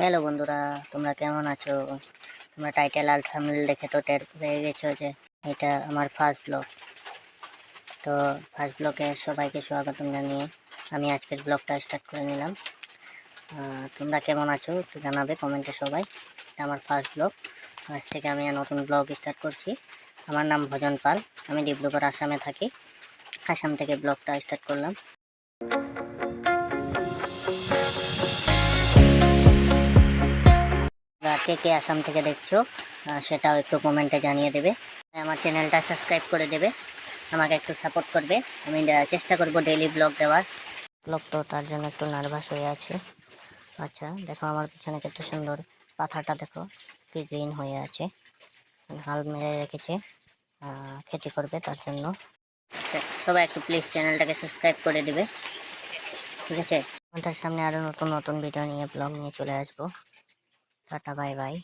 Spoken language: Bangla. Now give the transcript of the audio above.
হ্যালো বন্ধুরা, তোমরা কেমন আছো? তোমরা টাইটেল আর থাম্বনেল দেখে তো টের পেয়ে গেছো যে এটা আমার ফার্স্ট ব্লগ। তো ফার্স্ট ব্লগে সবাইকে স্বাগতম জানিয়ে আমি আজকের ব্লগটা স্টার্ট করে নিলাম। তোমরা কেমন আছো একটু জানাবে কমেন্টে সবাই। এটা আমার ফার্স্ট ব্লগ। আজ থেকে আমি নতুন ব্লগ স্টার্ট করছি। আমার নাম ভজন পাল, আমি ডিব্রুগড় আসামে থাকি। আসাম থেকে ব্লগটা স্টার্ট করলাম। কে কে আসাম থেকে দেখছো সেটাও একটু কমেন্টে জানিয়ে দেবে। আমার চ্যানেলটা সাবস্ক্রাইব করে দেবে, আমাকে একটু সাপোর্ট করবে। আমি চেষ্টা করব ডেইলি ব্লগ দেওয়ার। ব্লগ তো তার জন্য একটু নার্ভাস হয়ে আছে। আচ্ছা দেখো আমার পিছনে কত সুন্দর পাথাটা, দেখো কি গ্রিন হয়ে আছে, হাল মেরে রেখেছে খেতে করবে তার জন্য। সবাই একটু প্লিজ চ্যানেলটাকে সাবস্ক্রাইব করে দেবে, ঠিক আছে? আমাদের সামনে আরও নতুন নতুন ভিডিও নিয়ে ব্লগ নিয়ে চলে আসবো। Tata, bye bye.